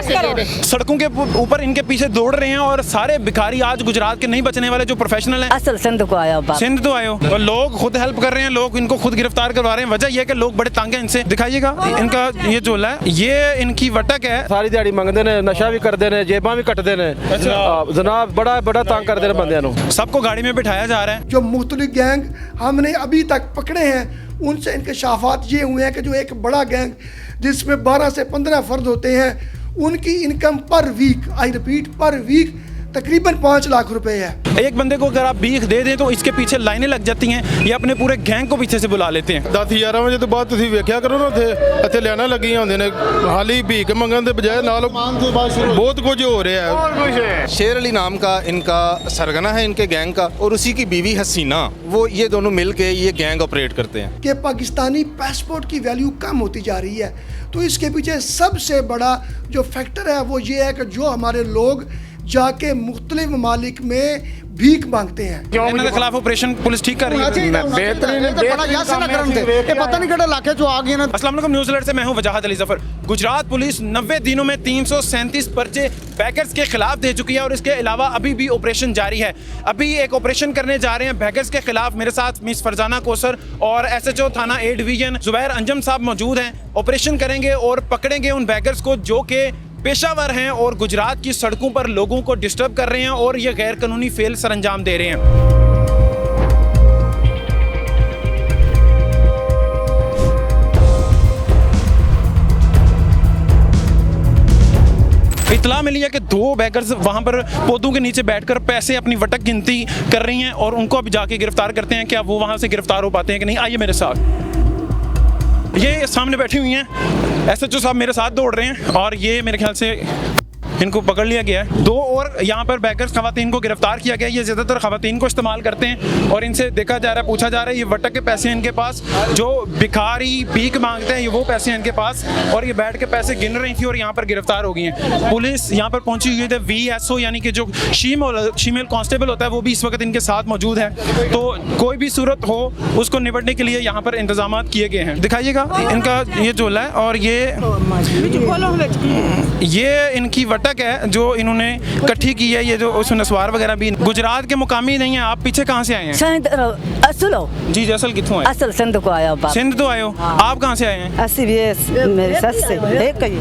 सड़कों के ऊपर इनके पीछे दौड़ रहे हैं और सारे भिखारी आज गुजरात के नहीं बचने वाले जो प्रोफेशनल हैं। असल सिंध को आया बाप। सिंध तो आए हो और लोग खुद हेल्प कर रहे हैं, लोग इनको खुद गिरफ्तार करवा रहे हैं। वजह यह है कि लोग बड़े तंग हैं इनसे। दिखाइएगा इनका ये झोला है, ये इनकी वटक है। सारी दिहाड़ी मंगते ने, नशा भी करते ने, जेबां भी कटते ने। जनाब बड़ा तंग करते ने बंदियां नूं। सबको गाड़ी में बिठाया जा रहा है। जो मुख्तलिफ गैंग हमने अभी तक पकड़े हैं उनसे इंकशाफात ये हुए हैं कि जो एक बड़ा गैंग जिसमें 12 से 15 फर्द होते हैं, उनकी income per week, I repeat per week, तकरीबन 5 लाख रुपए है। एक बंदे को अगर आप भीख दे दें तो इसके पीछे लाइनें लग जाती हैं। ये अपने पूरे गैंग को पीछे से बुला लेते हैं। 10-11 ਵਜੇ ਤੋਂ ਬਾਅਦ ਤੁਸੀਂ ਵੇਖਿਆ ਕਰੋ ਨਾ ਇੱਥੇ ਲਾਈਨਾਂ ਲੱਗੀਆਂ ਹੁੰਦੀਆਂ ਨੇ, ਹਾਲੀ ਭੀਖ ਮੰਗਣ ਦੇ ਬਜਾਏ ਨਾਲ बहुत कुछ हो रहा है। शेर अली नाम का इनका सरगना है इनके गैंग का, और उसी की बीवी हसीना, वो ये दोनों मिल के ये गैंग ऑपरेट करते हैं। कि पाकिस्तानी पासपोर्ट की वैल्यू कम होती जा रही है, तो इसके पीछे सबसे बड़ा जो फैक्टर है वो ये है कि जो हमारे लोग जाके मुख्तलिफ ममालिक में भीख मांगते हैं। इनके खिलाफ ऑपरेशन पुलिस ठीक कर रही है। अस्सलाम वालेकुम, न्यूज़ अलर्ट से मैं हूं वजाहत अली जफर। गुजरात पुलिस 90 दिनों में 337 पर्चे बैगर्स के खिलाफ दे चुकी है और इसके अलावा अभी भी ऑपरेशन जारी है। अभी एक ऑपरेशन करने जा रहे हैं बैगर्स के खिलाफ। मेरे साथ मिस फरजाना कोसर और SHO थाना A डिवीजन जुबैर अंजम साहब मौजूद हैं। ऑपरेशन करेंगे और पकड़ेंगे उन बैगर्स को जो कि पेशावर हैं और गुजरात की सड़कों पर लोगों को डिस्टर्ब कर रहे हैं और ये गैर कानूनी फेल सरअंजाम दे रहे हैं। इतला मिली है कि 2 बैगर्स वहां पर पौधों के नीचे बैठकर पैसे अपनी वटक गिनती कर रही हैं और उनको अब जाके गिरफ्तार करते हैं। क्या वो वहां से गिरफ्तार हो पाते हैं कि नहीं? आइए मेरे साथ। ये सामने बैठी हुई हैं, SHO साहब मेरे साथ दौड़ रहे हैं और ये मेरे ख्याल से इनको पकड़ लिया गया है। 2 और यहाँ पर बैगर्स खवातीन को गिरफ्तार किया गया है। ये ज़्यादातर खवातीन को इस्तेमाल करते हैं और इनसे देखा जा रहा है, पूछा जा रहा है ये वटक के पैसे हैं इनके पास, जो भिखारी भीख मांगते हैं ये वो पैसे हैं इनके पास, और ये बैठ के पैसे गिन रही थी और यहाँ पर गिरफ्तार हो गई हैं। पुलिस यहाँ पर पहुँची हुई है। VSO यानी कि जो शीमेल कांस्टेबल होता है वो भी इस वक्त इनके साथ मौजूद है। तो कोई भी सूरत हो उसको निपटने के लिए यहाँ पर इंतजाम किए गए हैं। दिखाइएगा इनका ये झोला है और ये इनकी वटक है जो इन्होंने इकट्ठी की है। ये जो उसमें नस्वार वगैरह भी। गुजरात के मुकामी नहीं है आप, पीछे कहाँ से आए हैं? असल जी असल कितों आए? असल सिंध को आया बाप। सिंध तो आए हो। आप कहाँ से आए हैं? मेरे सस से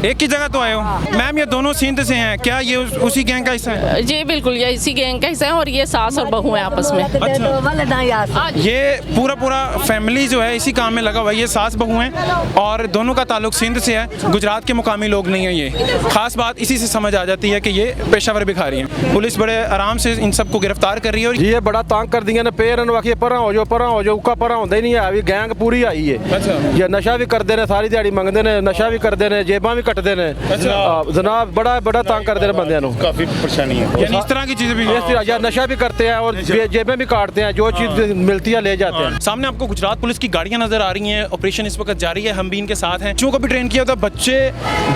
एक ही जगह तो आए हो। मैम ये दोनों सिंध से हैं, क्या ये उसी गैंग का हिस्सा है? जी बिल्कुल, ये इसी गैंग का हिस्सा है और ये सास और बहू हैं आपस में। अच्छा। ये पूरा फैमिली जो है इसी काम में लगा हुआ है। ये सास बहू हैं और दोनों का ताल्लुक सिंध से है, गुजरात के मुकामी लोग नहीं है। ये खास बात इसी से समझ आ जाती है कि ये पेशावर भिखारी हैं। पुलिस बड़े आराम से इन सबको गिरफ्तार कर रही है। और ये बड़ा तंग कर दिया ने, पेर वाकी परा हो जाओ, उका परा होंदा ही नहीं है। अभी गैंग पूरी आई है। अच्छा। ये नशा भी करते ने, सारी दिहाड़ी मंगते ने, नशा भी करते ने, जेबां भी कटते ने। जनाब बड़ा तंग करते ने बंदियां नूं। काफी परेशानी है। यानी इस तरह की चीजें भी नशा भी करते हैं और जेबें भी काटते हैं, जो चीज मिलती है ले जाते हैं। सामने आपको गुजरात पुलिस की गाड़ियां नजर आ रही हैं। ऑपरेशन इस वक्त जारी है, हम भी इनके साथ हैं। बच्चों को भी ट्रेन किया था, बच्चे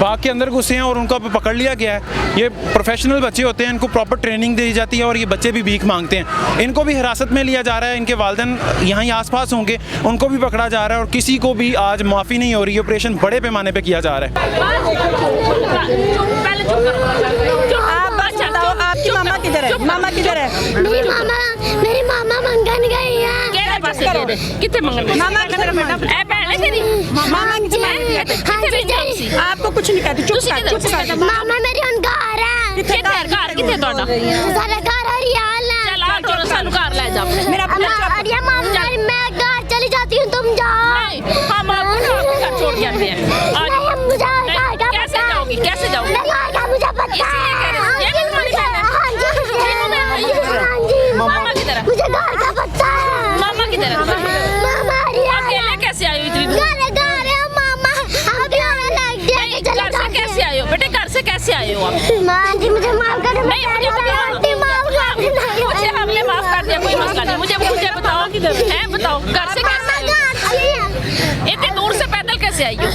बाग के अंदर घुसे हैं और उनको अब पकड़ लिया गया है। ये प्रोफेशनल बच्चे होते हैं, इनको प्रॉपर ट्रेनिंग दी जाती है और ये बच्चे भी भीख मांगते हैं। इनको भी हिरासत में लिया जा रहा है। इनके वालिदैन यहाँ ही आसपास होंगे, उनको भी पकड़ा जा रहा है और किसी को भी आज माफ़ी नहीं हो रही है। ऑपरेशन बड़े पैमाने पे किया जा रहा है। आपकी मामा किधर है? मामा किधर है? मेरी मामा मंगन गई है। कितने मंगन? मामा किधर है? आपको कुछ नहीं कहती, चुप कर। मामा मेरी उन घर है। कितने सारा घर हरियाल है। चल आ चलो सानू घर ले जा। मेरा अरे मामा मैं घर चली जाती हूँ, तुम जाओ। हम आपको घर छोड़ के आते हैं। कैसे जाओगी? कैसे जाओगी? मुझे पता है। मामा किधर है? मुझे घर का पता है। मामा किधर है? मामा अकेले कैसे आई हो इतनी दूर? मामा अभी आने लग गया। घर से कैसे आए हो बेटे? घर से कैसे आए हो आप? माँ जी मुझे माफ कर दो। नहीं मुझे मुझे हमने माफ कर दिया, कोई मसला नहीं। मुझे बताओ है, बताओ घर से कैसे आई हो? इतनी दूर से पैदल कैसे आई हो?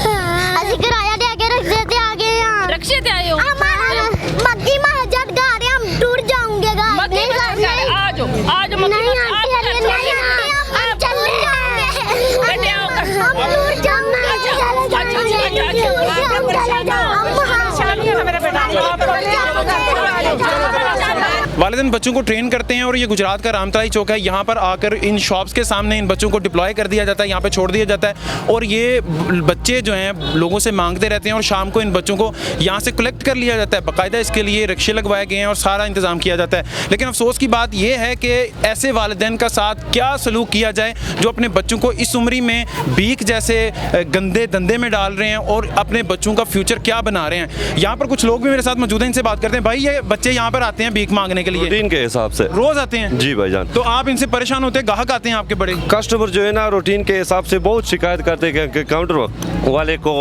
ਅਸੀਂ किराया दे के रक्शे से आ गए हैं। रक्शे से आए हो? मक्की महजद गा रहे हम टूर जाऊंगे गा। मक्की महजद गा रहे, आ जाओ मक्की महजद। हम चल जाएंगे बेटे आओ हम टूर जाऊंगे। मेरा बेटा वालिदैन बच्चों को ट्रेन करते हैं और ये गुजरात का रामतलाई चौक है, यहाँ पर आकर इन शॉप्स के सामने इन बच्चों को डिप्लॉय कर दिया जाता है, यहाँ पे छोड़ दिया जाता है और ये बच्चे जो हैं लोगों से मांगते रहते हैं और शाम को इन बच्चों को यहाँ से कलेक्ट कर लिया जाता है। बाकायदा इसके लिए रिक्शे लगवाए गए हैं और सारा इंतज़ाम किया जाता है। लेकिन अफसोस की बात यह है कि ऐसे वालिदैन का साथ क्या सलूक किया जाए जो अपने बच्चों को इस उम्र में भीख जैसे गंदे धंधे में डाल रहे हैं और अपने बच्चों का फ्यूचर क्या बना रहे हैं। यहाँ पर कुछ लोग भी मेरे साथ मौजूद हैं, इनसे बात करते हैं। भाई ये बच्चे यहाँ पर आते हैं भीख मांगने के लिए रूटीन के हिसाब से? रोज आते हैं जी भाईजान। तो आप इनसे परेशान होते हैं? ग्राहक आते हैं आपके बड़े? कस्टमर जो है ना रूटीन के हिसाब से बहुत शिकायत करते हैं कि काउंटर वाले को,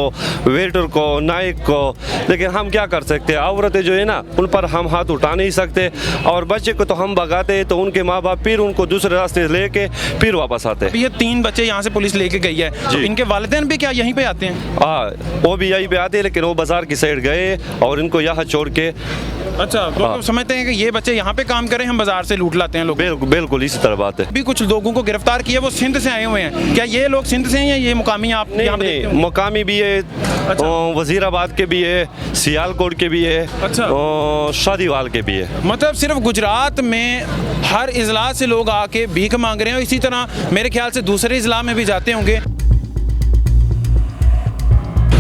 वेटर को, नाइक को, लेकिन हम क्या कर सकते हैं। औरतें जो है ना उन पर हम हाथ उठा नहीं सकते और बच्चे को तो हम भगाते हैं तो उनके माँ बाप फिर उनको दूसरे रास्ते लेके फिर वापस आते हैं। ये 3 बच्चे यहाँ से पुलिस लेके गई है, तो इनके वालिदैन भी क्या यहीं पे आते हैं? हाँ, वो भी यहीं पे आते हैं, लेकिन वो बाजार की साइड गए और इनको यहाँ छोड़ के। अच्छा, तो आप समझते हैं कि ये बच्चे यहाँ पे काम करें, हम बाजार से लूट लाते हैं लोग? बिल्कुल इसी तरह बात है। अभी कुछ लोगों को गिरफ्तार किया, वो सिंध से आए हुए हैं। क्या ये लोग सिंध से हैं या ये मुकामी? आप नहीं, मुकामी भी है, अच्छा। वजीराबाद के भी है, सियालकोट के भी है, अच्छा। शादीवाल के भी है। मतलब सिर्फ गुजरात में हर इजला से लोग आके भीख मांग रहे हैं और इसी तरह मेरे ख्याल से दूसरे इजला में भी जाते होंगे।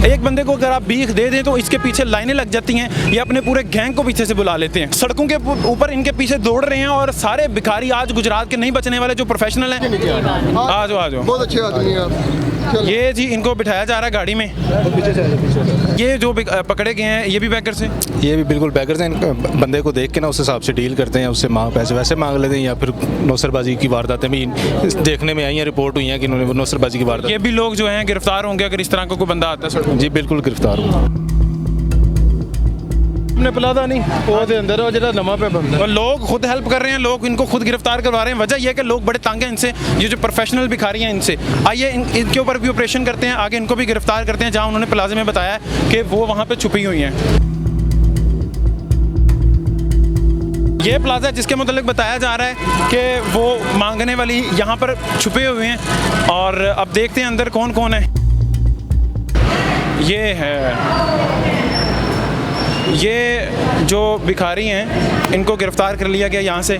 एक बंदे को अगर आप भीख दे दें तो इसके पीछे लाइनें लग जाती हैं, ये अपने पूरे गैंग को पीछे से बुला लेते हैं, सड़कों के ऊपर इनके पीछे दौड़ रहे हैं और सारे भिखारी आज गुजरात के नहीं बचने वाले जो प्रोफेशनल हैं। आ जाओ, बहुत अच्छे आदमी हैं। ये जी इनको बिठाया जा रहा है गाड़ी में। ये जो पकड़े गए हैं ये भी बैकर से? ये भी बिल्कुल बैकर से। बंदे को देख के ना उस हिसाब से डील करते हैं, उससे पैसे वैसे मांग लेते हैं या फिर नौसरबाजी की वारदातें भी देखने में आई हैं, रिपोर्ट हुई हैं कि उन्होंने नौसरबाजी की वारदात। ये भी लोग जो हैं गिरफ्तार होंगे अगर इस तरह का कोई बंदा आता है? जी बिल्कुल गिरफ्तार होगा। हमने पिलादा नहीं, वो दे अंदर वो जरा नमा पे बंदा। और लोग खुद हेल्प कर रहे हैं, लोग इनको खुद गिरफ्तार करवा रहे हैं। वजह यह है कि लोग बड़े तंग हैं इनसे, ये जो प्रोफेशनल भिखारी हैं इनसे। आइए इनके ऊपर भी ऑपरेशन करते हैं, आगे इनको भी गिरफ्तार करते हैं, जहां उन्होंने प्लाजे में बताया कि वो वहां पे छुपी हुई हैं। ये प्लाजा जिसके मुतालिक बताया जा रहा है कि वो मांगने वाली यहाँ पर छुपे हुए हैं और अब देखते हैं अंदर कौन कौन है। ये है, ये जो भिखारी हैं इनको गिरफ्तार कर लिया गया यहाँ से।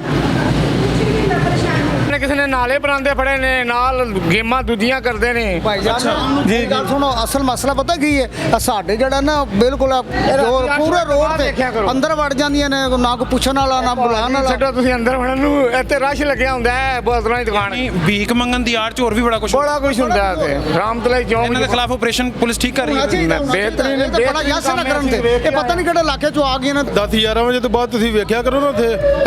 किसी ने नाले बनाते फड़े ने, नाल गेमां दूजियां करते ने। भाईजान जी गल सुनो, असल मसला पता की है, साडे जड़ा ना बिल्कुल पूरे रोड ते अंदर वड़ जांदियां ने, ना कोई पुछण वाला ना बुलाण वाला। छड्डो तुसीं अंदर वड़न नूं, इत्थे रश लगਿਆ ਹੁੰਦਾ ਹੈ बोतलों ਦੀ दुकान। भीख मंगन दी आड़ च और भी बड़ा कुछ ਹੁੰਦਾ ਹੈ ਤੇ ਰਾਮਤਲਾਈ ਚੌਂਕ ਇਹਨਾਂ ਦੇ ਖਿਲਾਫ ਆਪਰੇਸ਼ਨ ਪੁਲਿਸ ਠੀਕ ਕਰ ਰਹੀ ਹੈ। बेहतरीन बड़ा यस ना करन ते ਇਹ ਪਤਾ ਨਹੀਂ ਕਿਹੜੇ ਇਲਾਕੇ ਚੋਂ ਆ ਗਏ ਨੇ। 10-11 ਵਜੇ ਤੋਂ ਬਾਅਦ ਤੁਸੀਂ ਵੇਖਿਆ ਕਰੋ ਨਾ,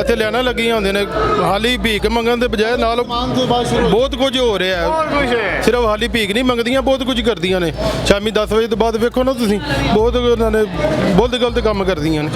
ਇੱਥੇ ਲਾਈਨਾਂ ਲੱਗੀਆਂ ਹੁੰਦੀਆਂ ਨੇ, ਹਾਲੀ ਭੀਖ ਮੰਗਣ ਦੇ ਬਜਾਏ ਨਾਲ ਬਹੁਤ ਕੁਝ ਹੋ ਰਿਹਾ ਹੈ। ਸਿਰਫ ਹਾਲੀ ਭੀਖ ਨਹੀਂ ਮੰਗਦੀਆਂ, ਬਹੁਤ ਕੁਝ ਕਰਦੀਆਂ ਨੇ। ਸ਼ਾਮੀ 10 ਵਜੇ ਤੋਂ ਬਾਅਦ ਵੇਖੋ ਨਾ ਤੁਸੀਂ, ਬਹੁਤ ਉਹਨਾਂ ਨੇ ਬਹੁਤ गलत काम करਦੀਆਂ ਨੇ।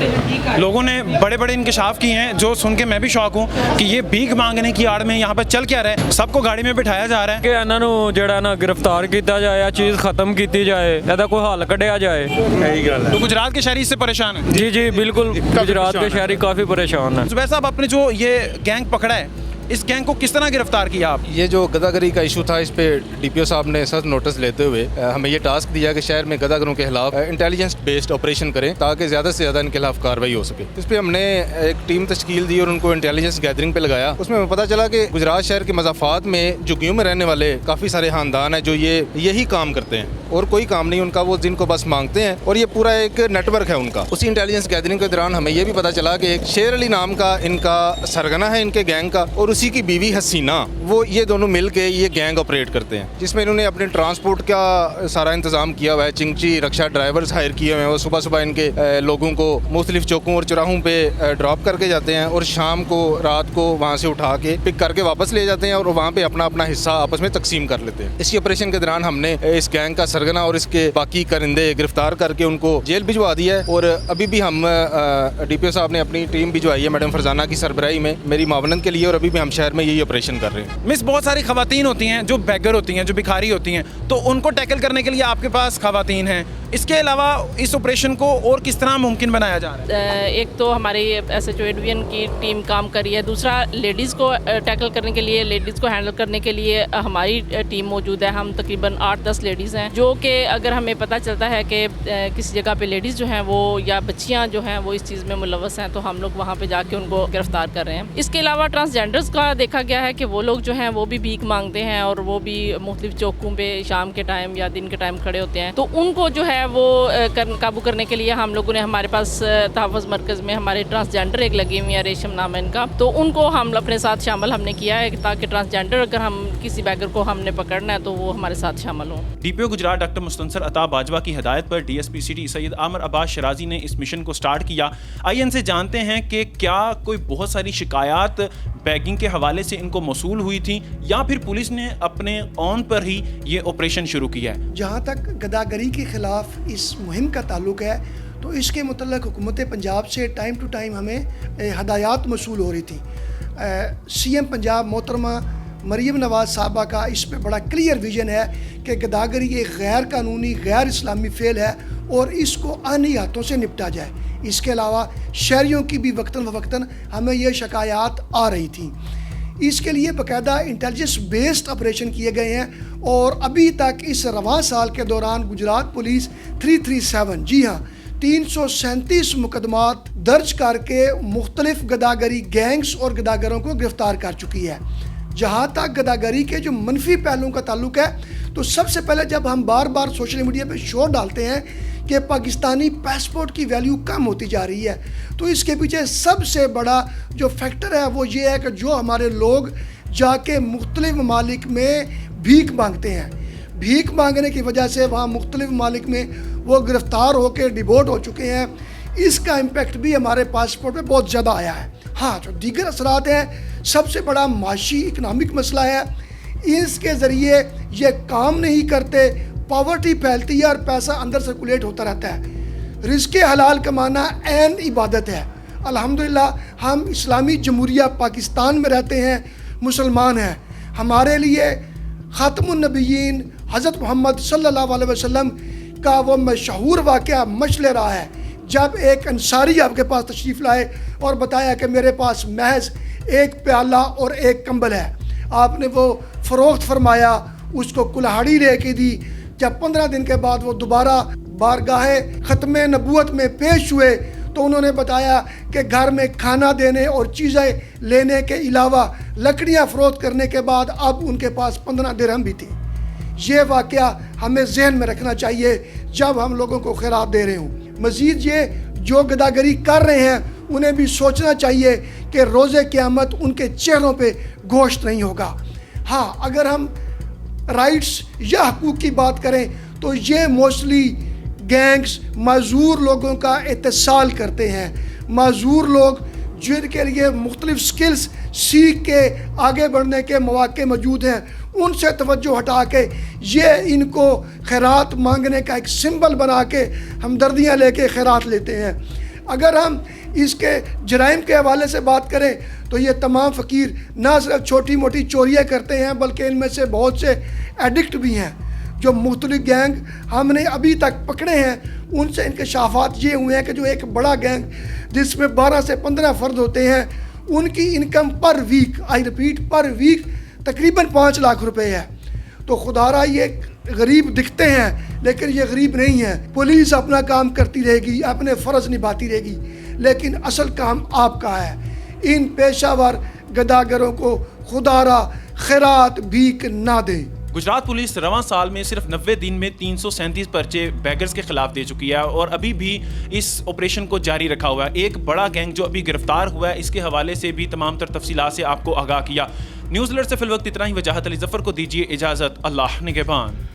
लोगों ने बड़े बड़े इंकशाफ किए हैं जो सुन के मैं भी शौक हूँ कि ये भीख मांगने की आड़ में यहाँ पर चल क्या रहा है। सबको गाड़ी में बिठाया जा रहा है कि ਇਹਨਾਂ ਨੂੰ ਜਿਹੜਾ ਨਾ गिरफ्तार किया जाए, या चीज़ खत्म की जाए, ਇਹਦਾ कोई हल कढ़िया जाए। यही गल है। तो गुजरात के शहरी इससे परेशान है? जी जी बिल्कुल, गुजरात के शहरी काफ़ी परेशान है। जुबैर साहब, आपने जो ये गैंग पकड़ा है, इस गैंग को किस तरह गिरफ्तार किया आप? ये जो गदागरी का इशू था, इस पे डीपीओ साहब ने सख्त नोटिस लेते हुए हमें ये टास्क दिया कि शहर में गदागरों के खिलाफ इंटेलिजेंस बेस्ड ऑपरेशन करें ताकि ज़्यादा से ज़्यादा इनके खिलाफ कार्रवाई हो सके। इस पर हमने एक टीम तश्कील दी और उनको इंटेलिजेंस गैदरिंग पे लगाया। उसमें हमें पता चला कि गुजरात शहर के मज़ाफ़ात में झुग्गियों में रहने वाले काफ़ी सारे ख़ानदान हैं जो यही काम करते हैं और कोई काम नहीं उनका, वो जिनको बस मांगते हैं, और ये पूरा एक नेटवर्क है उनका। उसी इंटेलिजेंस गैदरिंग के दौरान हमें ये भी पता चला कि एक शेर अली नाम का इनका सरगना है इनके गैंग का, और उसी की बीवी हसीना, वो ये दोनों मिल के ये गैंग ऑपरेट करते हैं, जिसमें इन्होंने अपने ट्रांसपोर्ट का सारा इंतजाम किया हुआ है। चिंची रक्षा ड्राइवर्स हायर किए हुए हैं, वो सुबह सुबह इनके लोगों को मुख्तलिफ चौकों और चौराहों पे ड्रॉप करके जाते हैं और शाम को रात को वहाँ से उठा के पिक करके वापस ले जाते हैं और वहाँ पे अपना अपना हिस्सा आपस में तकसीम कर लेते हैं। इसी ऑपरेशन के दौरान हमने इस गैंग का सरगना और इसके बाकी परिंदे गिरफ्तार करके उनको जेल भिजवा दिया है। और अभी भी हम डीपीओ साहब ने अपनी टीम भिजवाई है मैडम फरजाना की सरबराही में मेरी मावनत के लिए, और अभी भी हम हम शहर में यही ऑपरेशन कर रहे हैं। मिस, बहुत सारी खवातीन होती हैं जो बैगर होती हैं, जो भिखारी होती हैं, तो उनको टैकल करने के लिए आपके पास खवातीन हैं। इसके अलावा इस ऑपरेशन को और किस तरह मुमकिन बनाया जा रहा है? एक तो हमारी SHO डिवीजन की टीम काम कर रही है, दूसरा लेडीज़ को टैकल करने के लिए, लेडीज़ को हैंडल करने के लिए हमारी टीम मौजूद है। हम तकरीबन 8-10 लेडीज़ हैं, जो कि अगर हमें पता चलता है कि किसी जगह पे लेडीज़ जो हैं वो या बच्चियां जो हैं वो इस चीज़ में मुलव्वस हैं, तो हम लोग वहाँ पे जाके उनको गिरफ्तार कर रहे हैं। इसके अलावा ट्रांसजेंडर्स का देखा गया है कि वो लोग जो हैं वो भी भीख मांगते हैं और वो भी मुख्तलिफ चौकों पे शाम के टाइम या दिन के टाइम खड़े होते हैं, तो उनको जो है वो काबू करने के लिए हम लोगों ने, हमारे पास तहफ़्फ़ुज़ मरकज़ में हमारे ट्रांसजेंडर एक लगी हुई है, रेशम नाम है इनका, तो उनको हम अपने साथ शामिल हमने किया है ताकि ट्रांसजेंडर अगर हम किसी बैगर को हमने पकड़ना है तो वो हमारे साथ शामिल हों। DPO गुजरात डॉक्टर मुस्तनसर अता बाजवा की हिदायत पर DSP सिटी सैयद आमिर अब्बास शराजी ने इस मिशन को स्टार्ट किया। आइए इनसे जानते हैं कि क्या कोई बहुत सारी शिकायत बैगिंग के हवाले से इनको मौसूल हुई थी या फिर पुलिस ने अपने ऑन पर ही ये ऑपरेशन शुरू किया है। जहाँ तक गदागरी के ख़िलाफ़ इस मुहिम का ताल्लुक है तो इसके मुतल्लिक़ हुकूमत पंजाब से टाइम टू टाइम हमें हदायत मौसूल हो रही थी। CM पंजाब मोहतरमा मरीम नवाज़ साहबा का इस पे बड़ा क्लियर विजन है कि गदागरी एक गैर कानूनी गैर इस्लामी फ़ेल है और इसको आनी हाथों से निपटा जाए। इसके अलावा शहरियों की भी वक्तन फ़वक्तन हमें ये शिकायत आ रही थी। इसके लिए बाकायदा इंटेलिजेंस बेस्ड ऑपरेशन किए गए हैं और अभी तक इस रवां साल के दौरान गुजरात पुलिस 337 जी हाँ 337 मुकदमात दर्ज करके मुख्तलिफ गदागरी गैंग्स और गदागरों को गिरफ्तार कर चुकी है। जहाँ तक गदागरी के जो मनफी पहलुओं का ताल्लुक है तो सबसे पहले जब हम बार बार सोशल मीडिया पे शोर डालते हैं कि पाकिस्तानी पासपोर्ट की वैल्यू कम होती जा रही है, तो इसके पीछे सबसे बड़ा जो फैक्टर है वो ये है कि जो हमारे लोग जाके मुख्तलिफ ममालिक में भीख मांगते हैं, भीख मांगने की वजह से वहाँ मुख्तलिफ ममालिक में वो गिरफ़्तार होकर डिपोर्ट हो चुके हैं। इसका इम्पेक्ट भी हमारे पासपोर्ट पे बहुत ज़्यादा आया है। हाँ, जो दीगर असरात हैं, सबसे बड़ा माशी इकनॉमिक मसला है। इसके ज़रिए ये काम नहीं करते, पॉवर्टी फैलती है और पैसा अंदर सर्कुलेट होता रहता है। रिज़्क़े हलाल कमाना ऐन इबादत है। अल्हम्दुलिल्लाह हम इस्लामी जमहूरिया पाकिस्तान में रहते हैं, मुसलमान हैं। हमारे लिए ख़ातमुन नबिय्यीन हज़रत मोहम्मद सल्लल्लाहु अलैहि वसल्लम का वो मशहूर वाक़या मशले रहा है जब एक अंसारी आपके पास तशरीफ़ लाए और बताया कि मेरे पास महज एक प्याला और एक कंबल है। आपने वो फ़रोख्त फरमाया, उसको कुल्हाड़ी लेके दी। जब 15 दिन के बाद वो दोबारा बारगाहे ख़त्म नबूवत में पेश हुए तो उन्होंने बताया कि घर में खाना देने और चीज़ें लेने के अलावा लकड़ियाँ फ़रोख्त करने के बाद अब उनके पास 15 दिरहम भी थी। ये वाक़या हमें जहन में रखना चाहिए जब हम लोगों को खैरात दे रहे हों। मज़ीद ये जो गदागरी कर रहे हैं उन्हें भी सोचना चाहिए कि रोज़े क़यामत उनके चेहरों पे गोश्त नहीं होगा। हाँ, अगर हम राइट्स या हकूक़ की बात करें तो ये मोस्टली गैंग्स माजूर लोगों का इत्तेसाल करते हैं। माजूर लोग जिनके लिए मुख्तलिफ स्किल्स सीख के आगे बढ़ने के मौके मौजूद हैं, उनसे तवज्जो हटा के ये इनको खैरात मांगने का एक सिंबल बना के हमदर्दियाँ लेके खैरात लेते हैं। अगर हम इसके जराइम के हवाले से बात करें तो ये तमाम फ़कीर ना सिर्फ छोटी मोटी चोरियाँ करते हैं बल्कि इनमें से बहुत से एडिक्ट भी हैं। जो मुख्तलिफ गैंग हमने अभी तक पकड़े हैं उनसे इंकशाफात ये हुए हैं कि जो एक बड़ा गैंग जिसमें 12 से 15 फ़र्द होते हैं, उनकी income per week, I repeat per week, तकरीबन 5 लाख रुपए है। तो खुदारा ये गरीब दिखते हैं लेकिन ये गरीब नहीं है। पुलिस अपना काम करती रहेगी, अपने फ़र्ज़ निभाती रहेगी, लेकिन असल काम आपका है। इन पेशावर गदागरों को खुदारा खैरात भीख ना दे। गुजरात पुलिस रवां साल में सिर्फ 90 दिन में 337 पर्चे बैगर्स के खिलाफ दे चुकी है और अभी भी इस ऑपरेशन को जारी रखा हुआ है। एक बड़ा गैंग जो अभी गिरफ्तार हुआ है, इसके हवाले से भी तमाम तर तफसीलात से आपको आगाह किया। न्यूज़ अलर्ट से फिलवक्त इतना ही। वजाहत अली ज़फ़र को दीजिए इजाज़त। अल्लाह निगहबान।